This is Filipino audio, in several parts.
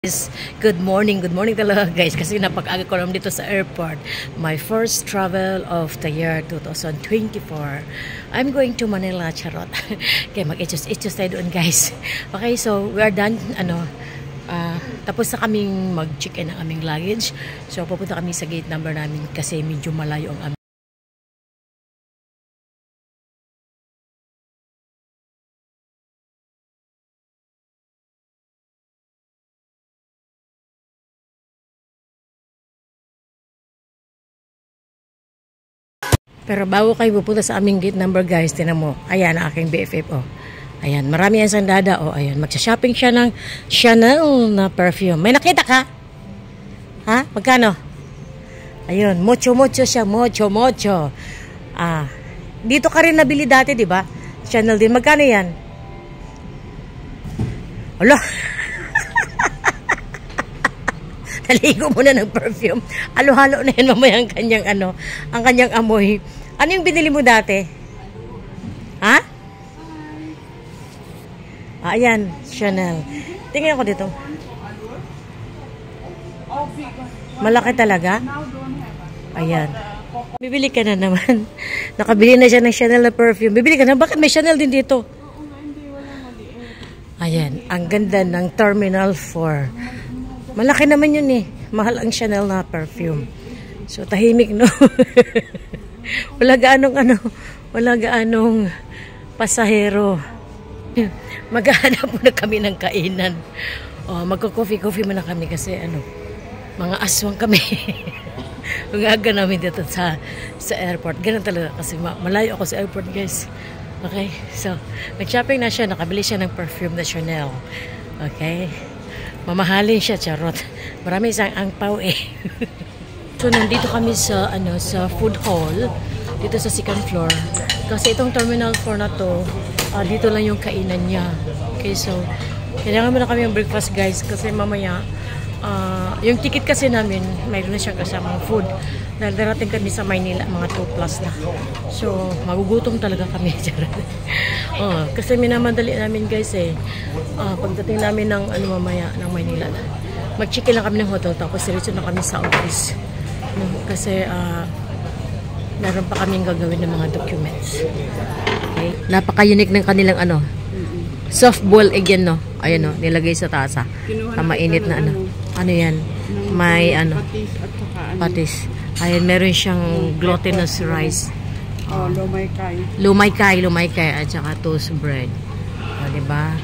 Good morning talaga guys kasi napag-aga ko lang dito sa airport. My first travel of the year 2024. I'm going to Manila, charot. Okay, mag-itchos tayo doon guys. Okay, so we are done, tapos na kaming mag-check-in ng aming luggage. So pupunta kami sa gate number namin kasi medyo malayo ang aming. Pero bago kayo pupunta sa aming gate number guys, tinan mo, ayan ang aking BFF, oh. Ayan, marami yan sa dada, oh. Ayan, magsha-shopping siya ng Chanel na perfume. May nakita ka? Ha? Magkano? Ayun, mucho siya, mucho. Dito ka rin nabili dati, di ba? Chanel din. Magkano yan? Alo. Naligo muna ng perfume. Halo-halo na yan mamaya ang kanyang amoy. Ano yung binili mo dati? Ha? Ayan, Chanel. Tingnan ko dito. Malaki talaga? Ayan. Bibili ka na naman. Nakabili na siya ng Chanel na perfume. Bibili ka na. Bakit may Chanel din dito? Ayan. Ang ganda ng Terminal 4. Malaki naman yun eh. Mahal ang Chanel na perfume. So, tahimik, no? Wala gaanong pasahero. Maghahanap muna kami ng kainan. Magko-coffee muna kami kasi mga aswang kami. Umaga namin dito sa airport. Ganun talaga kasi malayo ako sa airport, guys. Okay? So, nag-shopping na siya. Nakabili siya ng perfume na Chanel. Okay? Mamahalin siya, charot. Marami isang angpaw eh. So, nandito kami sa food hall. Dito sa second floor. Kasi itong Terminal 4 na to, dito lang yung kainan niya. Okay, so, kailangan muna kami yung breakfast, guys. Kasi mamaya, yung ticket kasi namin, mayroon na siyang kasamang food. Dahil darating kami sa Maynila, mga 2 plus na. So, magugutom talaga kami. Kasi minamadali namin, guys, eh. Pagdating namin ng mamaya, ng Maynila. Mag-check-in lang kami ng hotel, tapos diretso na kami sa office. Kasi, meron pa kaming gagawin ng mga documents. Okay? Napaka-unique ng kanilang soft boiled egg yan, no? Ayan, no? Nilagay sa tasa. Mainit na Ano yan? May patis. Ayan, meron siyang glutinous rice. Lumaykay at saka toast bread. Diba?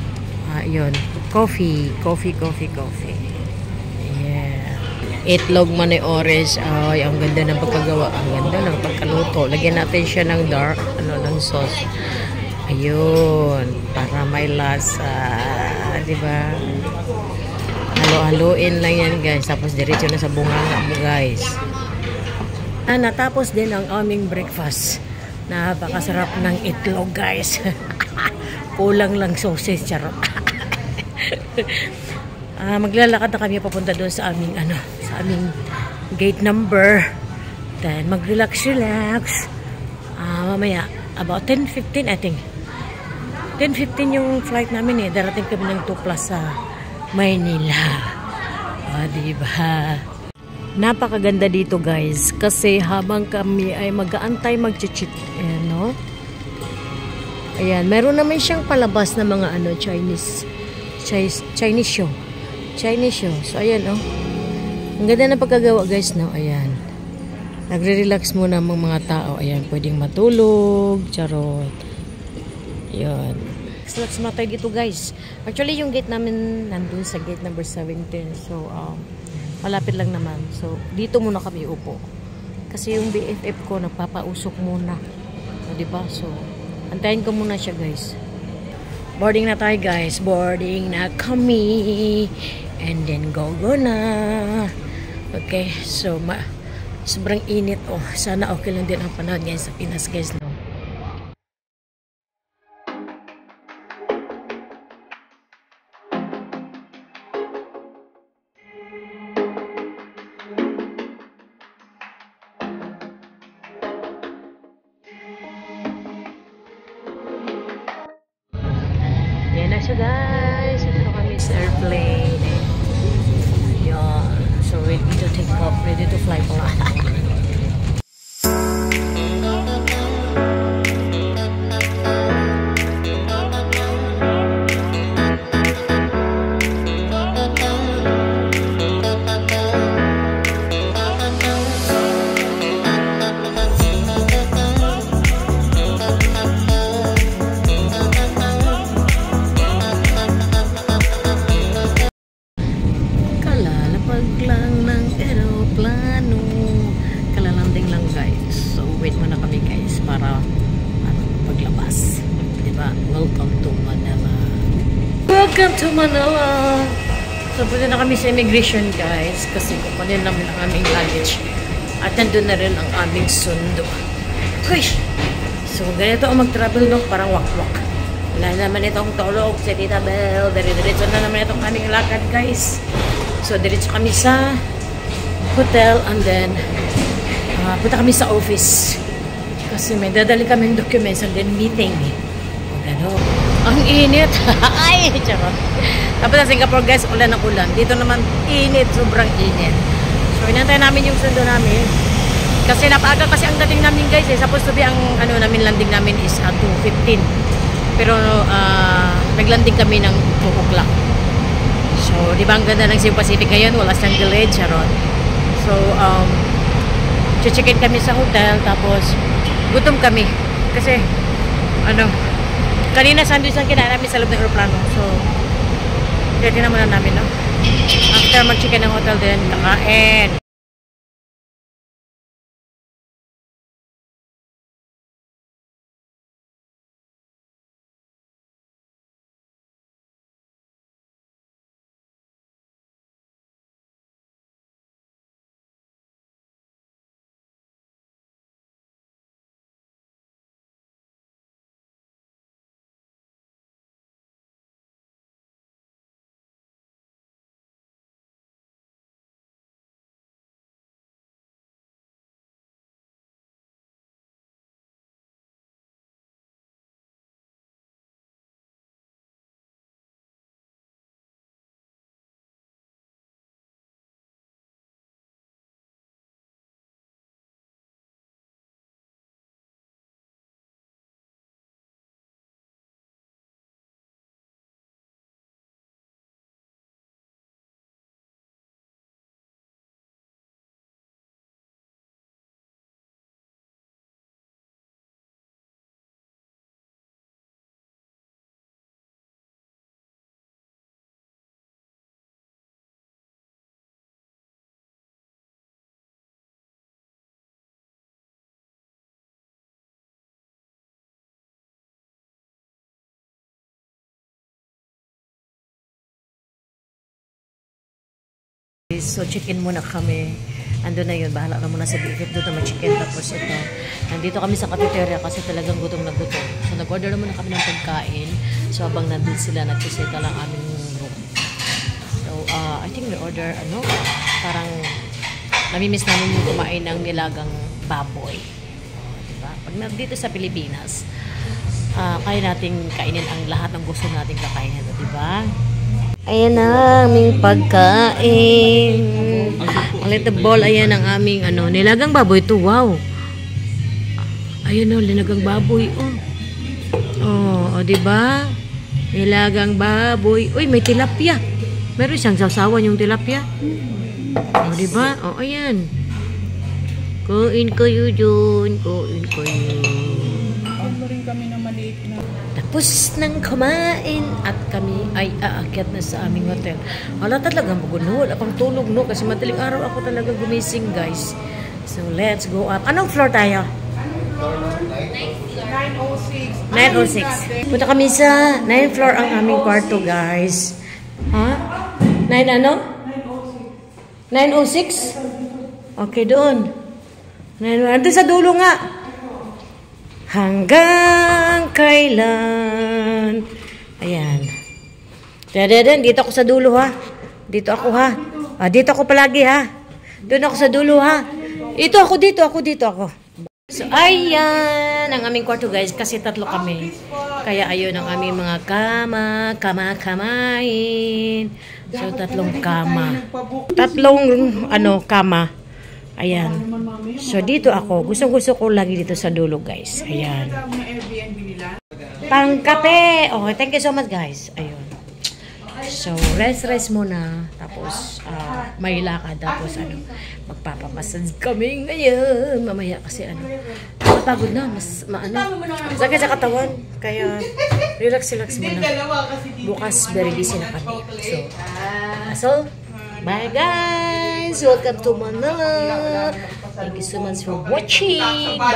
Yun. Coffee. Yeah. Itlog manay orange. Ay, ang ganda ng pagkagawa. Ang ganda ng pagkaluto. Lagyan natin siya ng dark, ng sauce. Ayun. Para may lasa. Diba? Halo-haloin lang yan, guys. Tapos diretso na sa bunganga mo, guys. Natapos din ang aming breakfast. Napakasarap ng itlog, guys. Kulang lang sausage, charot. Maglalakad na kami papunta doon sa aming sa aming gate number. Then mag-relax. Mamaya about 10:15 I think. 10:15 yung flight namin eh. Darating kami ng 2 plus sa Maynila. Diba? Napakaganda dito, guys. Kasi habang kami ay mag-aantay mag-check in, no? Ayan, meron naman siyang palabas na mga Chinese show. So, ayan, oh. Ang ganda ng pagkagawa, guys, no? Ayan. Nagre-relax muna ang mga tao. Ayan, pwedeng matulog. Charot. Ayan. Relax muna tayo dito, guys. Actually, yung gate namin nandun sa gate number 17. So, malapit lang naman. So, dito muna kami upo. Kasi yung BFF ko, nagpapausok muna. Diba? So, antayin ko muna siya, guys. Boarding na tayo, guys. Boarding na kami. And then, go na. Okay. So, sobrang init. Sana okay lang din ang panahon ngayon sa Pinas, guys. No? So guys, ito kami sa airplane. Welcome to Manila! So, punta na kami sa immigration, guys. Kasi kukunin namin ang aming luggage. At nandun na rin ang aming sundo. Okay. So, ganito ang mag-travel, no? Parang wak-wak. Wala naman itong tulog sa Tita Belle. Diretso na naman itong aming lakad, guys. So, diretso kami sa hotel and then punta kami sa office. Kasi may dadali kaming documents and then meeting. O, gano'n. Ang init. Ay, charot. Tapos sa Singapore, guys, ulan ng ulan. Dito naman, init. Sobrang init. So, inantay namin yung sundo namin. Kasi napaaga kasi ang dating namin, guys. Supposed to be ang landing namin is 2:15. Pero, naglanding kami ng 2 o'clock. So, di ba ang ganda ng Cebu Pacific ngayon? Wala siyang delay, charot. So, check-in kami sa hotel. Tapos, gutom kami. Kasi, kanina sandwich ang kinain namin sa loob ng aeroplano. So, ready na muna namin, no? After mag-check-in ng hotel din, kakain. So, check-in muna kami. Ando na yun. Bahala na muna sa BFF doon na mag-check-in. Tapos ito, nandito kami sa cafeteria kasi talagang gutom na gutom. So, nag-order na muna kami ng pagkain. So, habang nandun sila, nag-seta lang aming room. So, I think we order, parang namimiss namin yung kumain ng nilagang baboy. Diba? Pag nandito sa Pilipinas, kaya natin kainin ang lahat ng gusto natin kakainin. Diba? Ayan ang aming pagkain. Ang little ball, ayan ang aming nilagang baboy to. Wow. Ayan o, nilagang baboy. Oh, diba? Nilagang baboy. Uy, may tilapia. Meron siyang sausawan yung tilapia. Oh, diba? Oh, ayan. Kuin kayo dun. Kuin kayo. Rin kami na maliit na. Tapos nang kumain at kami ay aakyat na sa aming hotel. Wala talagang magulo. Wala pang tulog, no? Kasi madaling araw ako talaga gumising, guys. So, let's go up. Anong floor tayo? 906. Punta kami sa 9th floor ang aming kwarto, guys. Ha? 9 ano? 906? Okay, doon. 9, doon sa dulo nga. Hanggang kailan? Ayan. Dito ako sa dulo, ha? Dito ako, ha? Dito ako palagi, ha? Doon ako sa dulo, ha? Dito ako. So, ayan ang aming kwarto, guys. Kasi 3 kami. Kaya ayun ang aming mga kamain. So, 3 kama. 3 kama. Ayan. So, dito ako. Gusto ko lagi dito sa dulo, guys. Ayan. Pangkape! Okay, thank you so much, guys. Ayun. So, rest muna. Tapos, may lakad. Tapos, magpapamassage kami ngayon. Mamaya kasi, napagod na. Sakit sa katawan. Kaya, relax muna. Bukas, very busy na kami. So, bye, guys! Welcome to Manila! Thank you so much for watching! Bye!